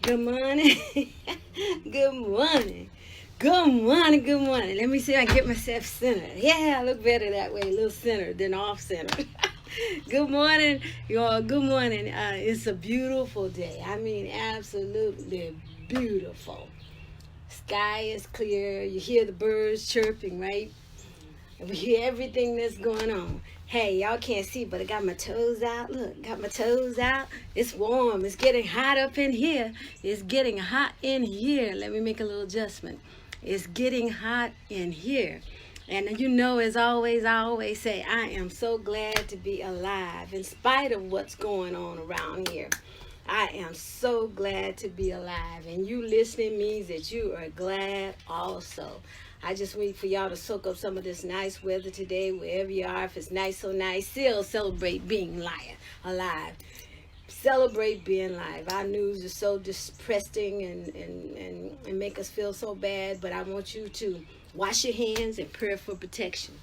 Good morning. Good morning. Good morning. Good morning. Let me see if I can get myself centered. Yeah, I look better that way, a little centered than off centered. Good morning, y'all. Good morning. It's a beautiful day. I mean, absolutely beautiful. Sky is clear. You hear the birds chirping, right? And we hear everything that's going on. Hey, y'all can't see, but I got my toes out. Look, got my toes out. It's warm. It's getting hot up in here. It's getting hot in here. Let me make a little adjustment. It's getting hot in here. And you know, as always, I always say, I am so glad to be alive in spite of what's going on around here. I am so glad to be alive. And you listening means that you are glad also. I just wait for y'all to soak up some of this nice weather today, wherever you are. If it's nice, so nice, still celebrate being alive. Celebrate being alive. Our news is so depressing and make us feel so bad, but I want you to wash your hands and pray for protection.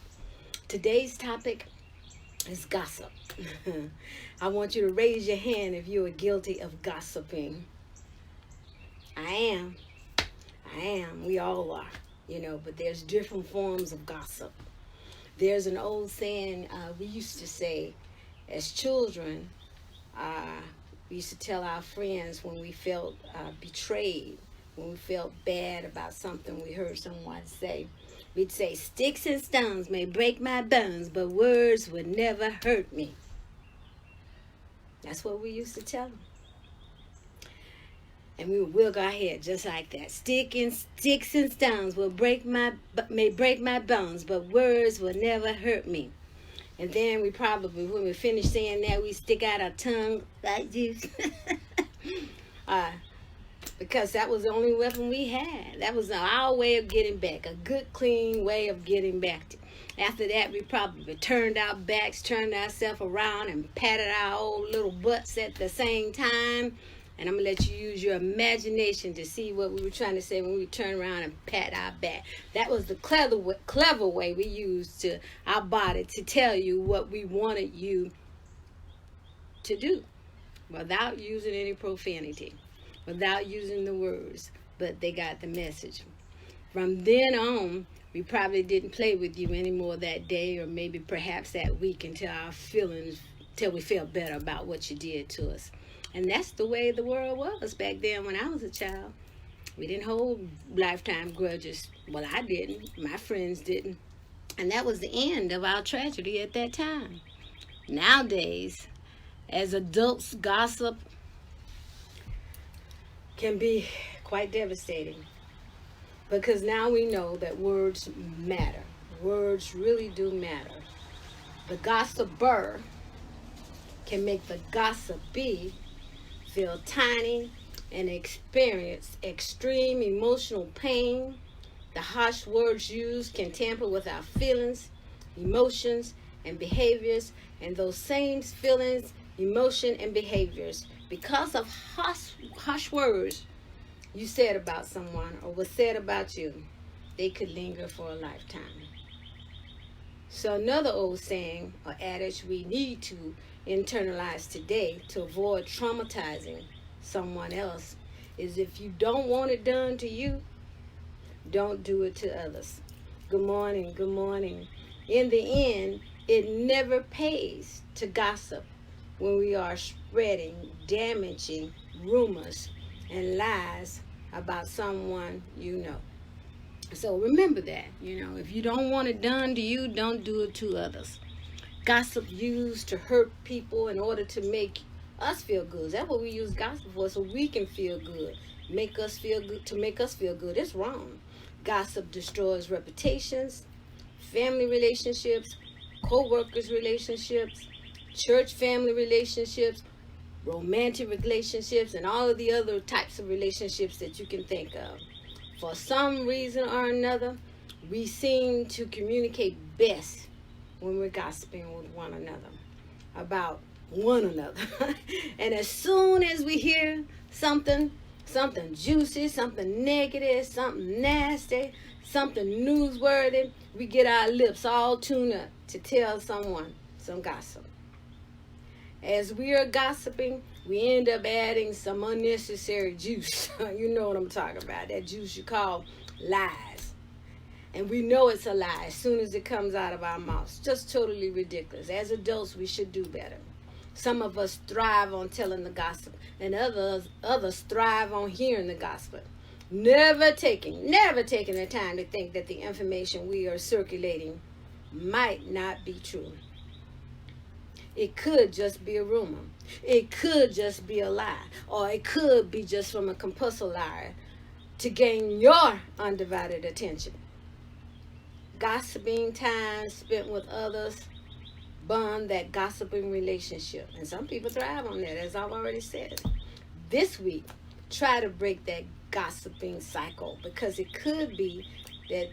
Today's topic is gossip. I want you to raise your hand if you are guilty of gossiping. I am. We all are. You know, but there's different forms of gossip. There's an old saying we used to say as children. We used to tell our friends when we felt betrayed, when we felt bad about something we heard someone say. We'd say, sticks and stones may break my bones, but words would never hurt me. That's what we used to tell them. And we would wiggle our head just like that. Sticks and stones may break my bones, but words will never hurt me. And then we probably, when we finish saying that, we stick out our tongue like this. Because that was the only weapon we had. That was our way of getting back. A good, clean way of getting back. After that, we probably turned our backs, turned ourselves around, and patted our old little butts at the same time. And I'm going to let you use your imagination to see what we were trying to say when we turn around and pat our back. That was the clever way we used to our body to tell you what we wanted you to do without using any profanity, without using the words. But they got the message. From then on, we probably didn't play with you anymore that day or maybe perhaps that week until we felt better about what you did to us. And that's the way the world was back then when I was a child. We didn't hold lifetime grudges. Well, I didn't. My friends didn't. And that was the end of our tragedy at that time. Nowadays, as adults, gossip can be quite devastating. Because now we know that words matter. Words really do matter. The gossiper can make the gossipee feel tiny and experience extreme emotional pain. The harsh words used can tamper with our feelings, emotions, and behaviors. And those same feelings, emotion, and behaviors, because of harsh words you said about someone or was said about you, they could linger for a lifetime. So another old saying or adage we need to internalize today to avoid traumatizing someone else is, if you don't want it done to you, don't do it to others. Good morning, good morning. In the end, it never pays to gossip when we are spreading damaging rumors and lies about someone you know. So remember that, if you don't want it done to you, don't do it to others. Gossip used to hurt people in order to make us feel good. That's what we use gossip for, so we can feel good. Make us feel good. It's wrong. Gossip destroys reputations, family relationships, co-workers relationships, church family relationships, romantic relationships, and all of the other types of relationships that you can think of. For some reason or another, we seem to communicate best when we're gossiping with one another about one another. And as soon as we hear something juicy, something negative, something nasty, something newsworthy, we get our lips all tuned up to tell someone some gossip. As we are gossiping, we end up adding some unnecessary juice. You know what I'm talking about. That juice you call lies. And we know it's a lie as soon as it comes out of our mouths. Just totally ridiculous. As adults, we should do better. Some of us thrive on telling the gossip, and others thrive on hearing the gossip. Never taking the time to think that the information we are circulating might not be true. It could just be a rumor. It could just be a lie. Or it could be just from a compulsive liar to gain your undivided attention. Gossiping time spent with others bond that gossiping relationship. And some people thrive on that, as I've already said. This week, try to break that gossiping cycle, because it could be that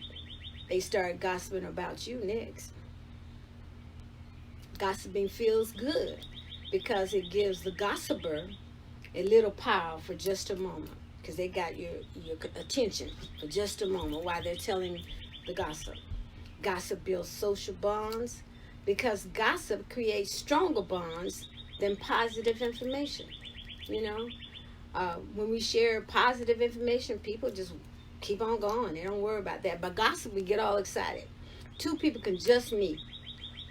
they start gossiping about you next. Gossiping feels good because it gives the gossiper a little power for just a moment, because they got your attention for just a moment while they're telling the gossip. Gossip builds social bonds because gossip creates stronger bonds than positive information. You know, when we share positive information, people just keep on going. They don't worry about that. But gossip, we get all excited. Two people can just meet,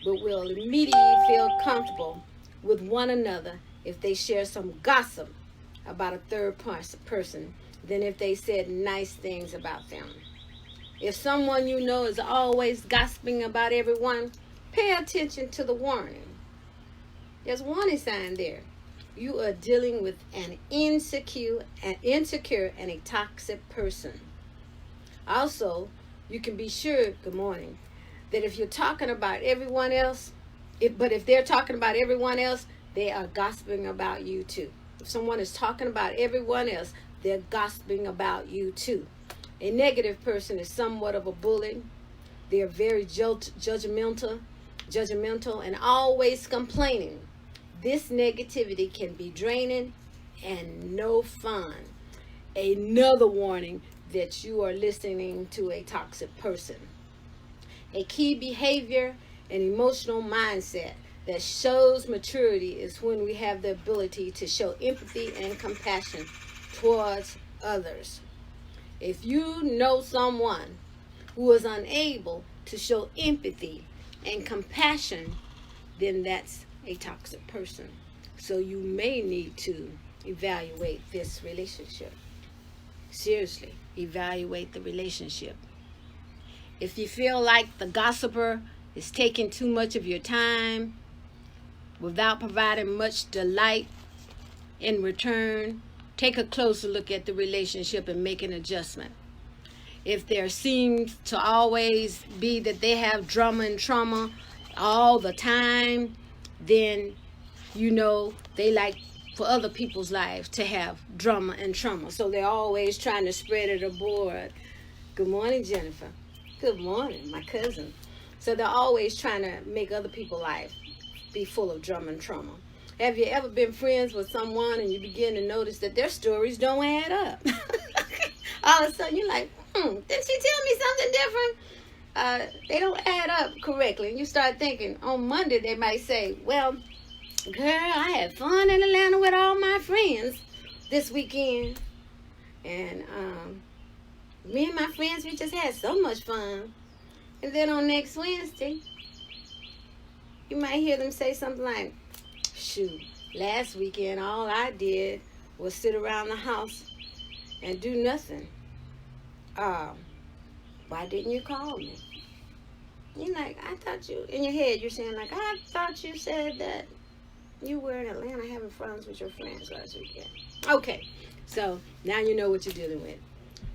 but will immediately feel comfortable with one another if they share some gossip about a third person than if they said nice things about them. If someone you know is always gossiping about everyone, pay attention to the warning. There's a warning sign there. You are dealing with an insecure and a toxic person. Also, you can be sure, good morning, that if you're talking about everyone else, if they're talking about everyone else, they are gossiping about you too. If someone is talking about everyone else, they're gossiping about you too. A negative person is somewhat of a bully. They are very judgmental and always complaining. This negativity can be draining and no fun. Another warning that you are listening to a toxic person. A key behavior and emotional mindset that shows maturity is when we have the ability to show empathy and compassion towards others. If you know someone who is unable to show empathy and compassion, then that's a toxic person. So you may need to evaluate this relationship. Seriously, evaluate the relationship. If you feel like the gossiper is taking too much of your time without providing much delight in return, take a closer look at the relationship and make an adjustment. If there seems to always be that they have drama and trauma all the time, then you know they like for other people's lives to have drama and trauma. So they're always trying to spread it abroad. Good morning, Jennifer. Good morning, my cousin. So they're always trying to make other people's life be full of drama and trauma. Have you ever been friends with someone and you begin to notice that their stories don't add up? All of a sudden you're like, didn't she tell me something different? They don't add up correctly. And you start thinking, on Monday they might say, well, girl, I had fun in Atlanta with all my friends this weekend. And me and my friends, we just had so much fun. And then on next Wednesday, you might hear them say something like, shoot, last weekend all I did was sit around the house and do nothing. Why didn't you call me? You're like, I thought you, in your head, you're saying like, I thought you said that you were in Atlanta having fun with your friends last weekend. Okay, so now you know what you're dealing with.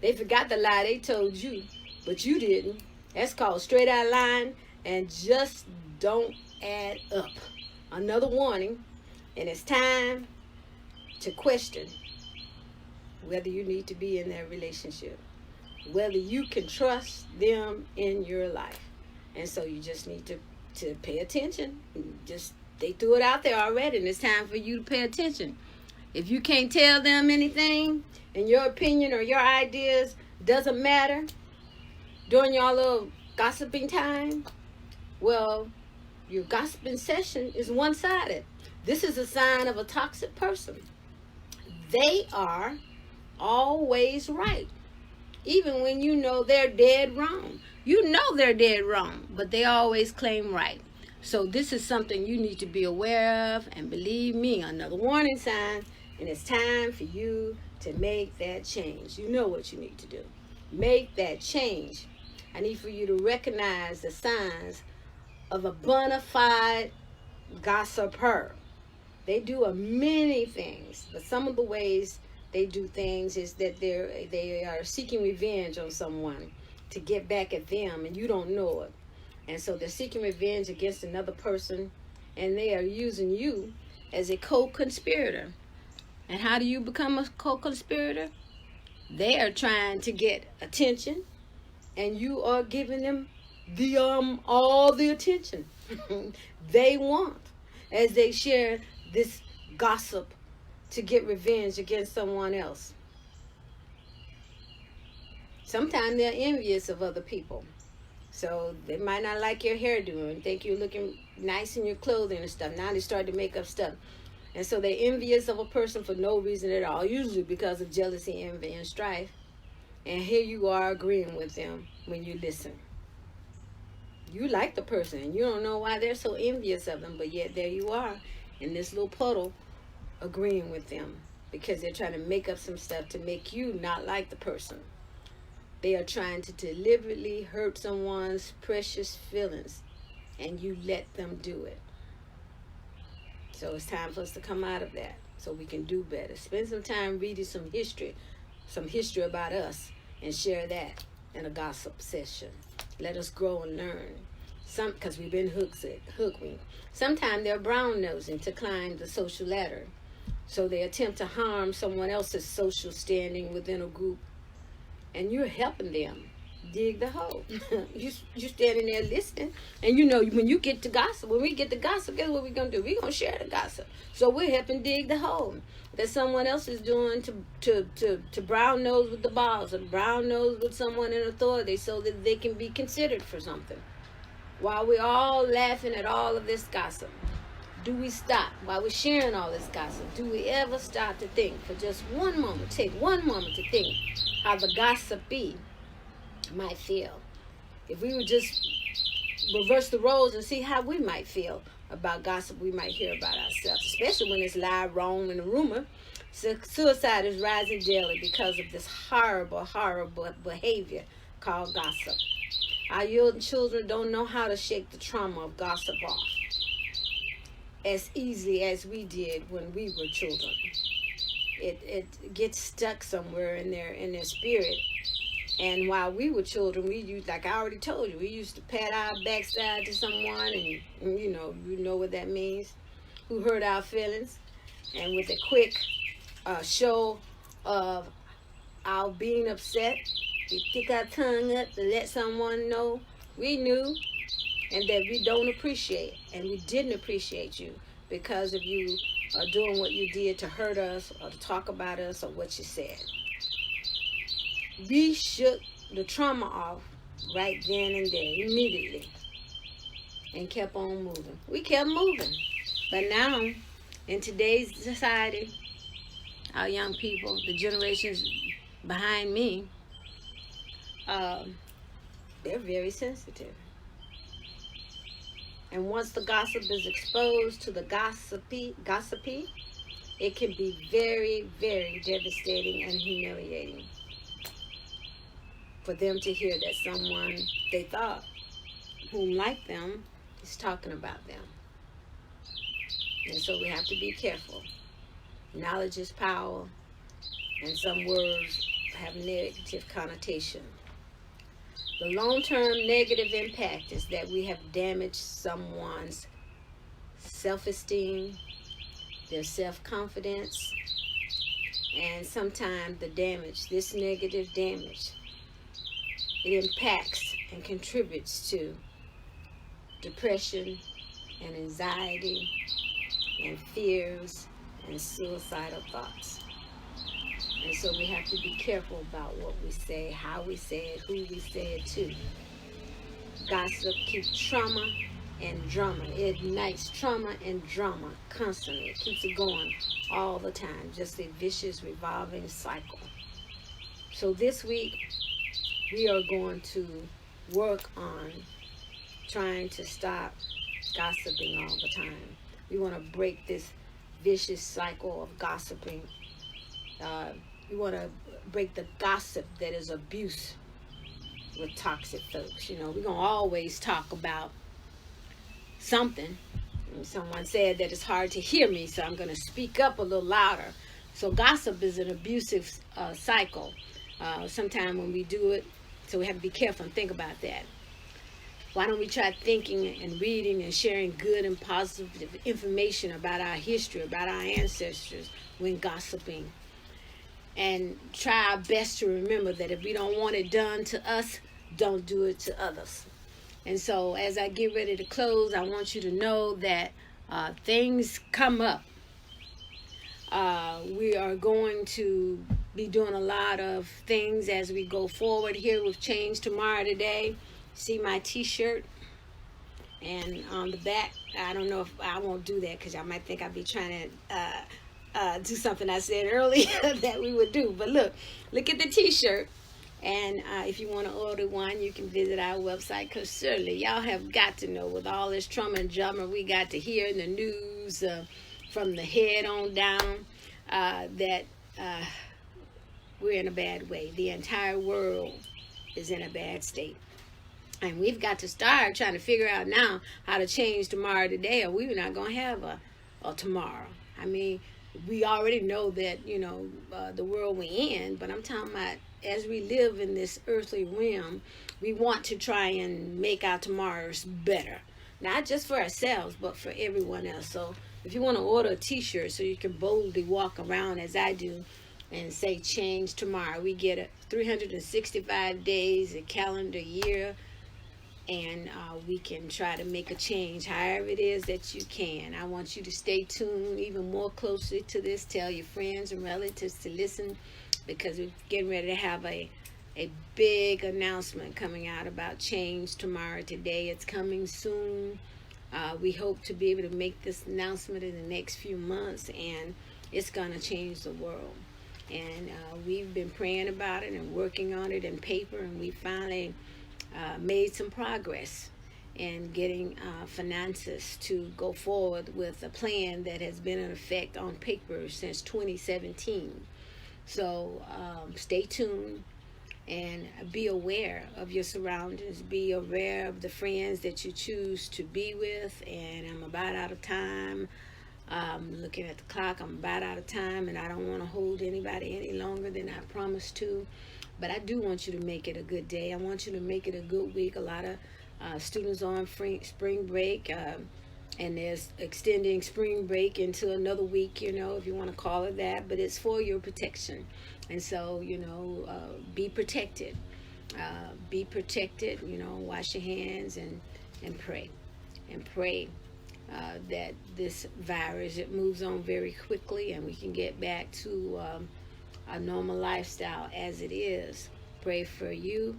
They forgot the lie they told you, but you didn't. That's called straight out lying and just don't add up. Another warning, and it's time to question whether you need to be in that relationship, whether you can trust them in your life. And so you just need to pay attention. They threw it out there already, and it's time for you to pay attention. If you can't tell them anything, and your opinion or your ideas doesn't matter during your little gossiping time, well, your gossiping session is one-sided. This is a sign of a toxic person. They are always right, even when you know they're dead wrong. You know they're dead wrong, but they always claim right. So this is something you need to be aware of, and believe me, another warning sign, and it's time for you to make that change. You know what you need to do. Make that change. I need for you to recognize the signs of a bona fide gossiper. They do many things, but some of the ways they do things is that they are seeking revenge on someone to get back at them, and you don't know it. And so they're seeking revenge against another person, and they are using you as a co-conspirator. And how do you become a co-conspirator? They are trying to get attention, and you are giving them the all the attention they want as they share this gossip to get revenge against someone else. Sometimes they're envious of other people. So they might not like your hairdo and think you're looking nice in your clothing and stuff. Now they start to make up stuff. And so they're envious of a person for no reason at all, usually because of jealousy, envy, and strife. And here you are agreeing with them when you listen. You like the person, and you don't know why they're so envious of them, but yet there you are in this little puddle agreeing with them because they're trying to make up some stuff to make you not like the person. They are trying to deliberately hurt someone's precious feelings, and you let them do it. So it's time for us to come out of that so we can do better. Spend some time reading some history about us, and share that in a gossip session. Let us grow and learn. Because we've been hooked. Sometimes they're brown-nosing to climb the social ladder. So they attempt to harm someone else's social standing within a group. And you're helping them dig the hole. You're standing there listening. And you know, when we get to gossip, guess what we're going to do? We're going to share the gossip. So we're helping dig the hole that someone else is doing to brown nose with the boss, or brown nose with someone in authority so that they can be considered for something. While we're all laughing at all of this gossip, do we stop? While we're sharing all this gossip, do we ever stop to think for just one moment, take one moment to think how the gossipee might feel? If we would just reverse the roles and see how we might feel about gossip we might hear about ourselves, especially when it's lie, wrong, and a rumor. Suicide is rising daily because of this horrible behavior called gossip. Our young children don't know how to shake the trauma of gossip off as easily as we did when we were children. It gets stuck somewhere in their spirit. And while we were children, we used, like I already told you, we used to pat our backside to someone, and you know what that means, who hurt our feelings. And with a quick show of our being upset, we stick our tongue up to let someone know we knew and that we don't appreciate, and we didn't appreciate you because of you doing what you did to hurt us or to talk about us or what you said. We shook the trauma off right then and there, immediately, and kept on moving. We kept moving. But now, in today's society, our young people, the generations behind me, they're very sensitive. And once the gossip is exposed to the gossipy, it can be very, very devastating and humiliating for them to hear that someone they thought whom liked them is talking about them. And so we have to be careful. Knowledge is power, and some words have negative connotation. The long-term negative impact is that we have damaged someone's self-esteem, their self-confidence, and sometimes this negative damage, it impacts and contributes to depression and anxiety and fears and suicidal thoughts. And so we have to be careful about what we say, how we say it, who we say it to. Gossip keeps trauma and drama. It ignites trauma and drama constantly. It keeps it going all the time. Just a vicious revolving cycle. So this week we are going to work on trying to stop gossiping all the time. We want to break this vicious cycle of gossiping. We want to break the gossip that is abuse with toxic folks. You know, we're going to always talk about something. And someone said that it's hard to hear me, so I'm going to speak up a little louder. So gossip is an abusive cycle. Sometimes when we do it, so we have to be careful and think about that. Why don't we try thinking and reading and sharing good and positive information about our history, about our ancestors when gossiping? And try our best to remember that if we don't want it done to us, don't do it to others. And so as I get ready to close, I want you to know that things come up. We are going to be doing a lot of things as we go forward here with Change Tomorrow Today. See my t-shirt, and on the back, I don't know if I won't do that because I might think I'll be trying to do something I said earlier that we would do. But look at the t-shirt. And if you want to order one, you can visit our website, because certainly y'all have got to know, with all this trauma and drama we got to hear in the news from the head on down, that we're in a bad way. The entire world is in a bad state. And we've got to start trying to figure out now how to change tomorrow today, or we're not going to have a tomorrow. I mean, we already know that, you know, the world we're in, but I'm talking about as we live in this earthly realm, we want to try and make our tomorrows better. Not just for ourselves, but for everyone else. So if you want to order a t-shirt so you can boldly walk around as I do and say change tomorrow, we get it 365 days, a calendar year, and we can try to make a change however it is that you can. I want you to stay tuned even more closely to this. Tell your friends and relatives to listen, because we're getting ready to have a big announcement coming out about Change Tomorrow Today. It's coming soon. We hope to be able to make this announcement in the next few months, and it's going to change the world. And we've been praying about it and working on it in paper, and we finally made some progress in getting finances to go forward with a plan that has been in effect on paper since 2017. So stay tuned and be aware of your surroundings. Be aware of the friends that you choose to be with. And I'm about out of time. Looking at the clock, I'm about out of time, and I don't want to hold anybody any longer than I promised to. But I do want you to make it a good day. I want you to make it a good week. A lot of students on spring break, and there's extending spring break into another week, you know, if you want to call it that. But it's for your protection. And so, you know, be protected. Be protected, you know, wash your hands and pray. And pray that this virus, it moves on very quickly, and we can get back to a normal lifestyle as it is. Pray for you.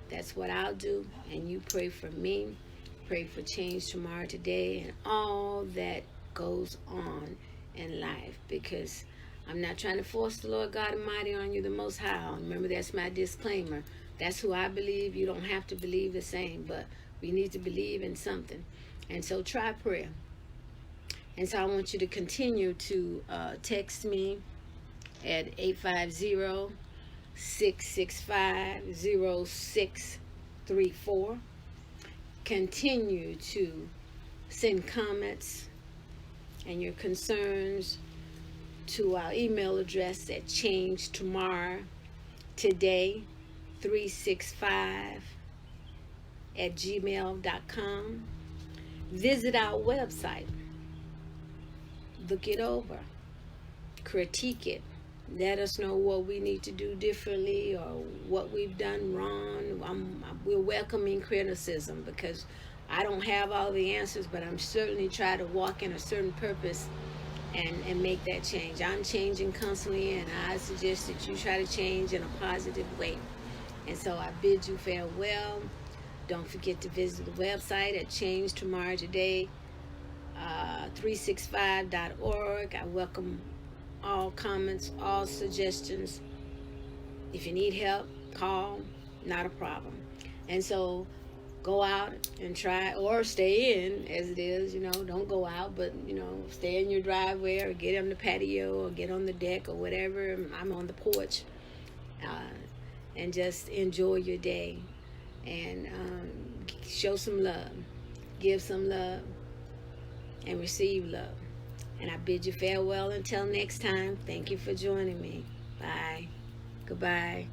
That's what I'll do. And you pray for me. Pray for Change Tomorrow Today and all that goes on in life, because I'm not trying to force the Lord God Almighty on you, the Most High. Remember, that's my disclaimer. That's who I believe. You don't have to believe the same, but we need to believe in something. And so try prayer. And so I want you to continue to text me at 850-665-0634. Continue to send comments and your concerns to our email address at changetomorrow365@gmail.com. Visit our website. Look it over. Critique it. Let us know what we need to do differently or what we've done wrong. We're welcoming criticism, because I don't have all the answers, but I'm certainly trying to walk in a certain purpose and make that change. I'm changing constantly, and I suggest that you try to change in a positive way. And so I bid you farewell. Don't forget to visit the website at changetomorrowtoday365.org. I welcome all comments, all suggestions. If you need help, call, not a problem. And so go out and try, or stay in as it is, don't go out, but stay in your driveway or get on the patio or get on the deck or whatever. I'm on the porch, and just enjoy your day, and show some love, give some love, and receive love. And I bid you farewell until next time. Thank you for joining me. Bye. Goodbye.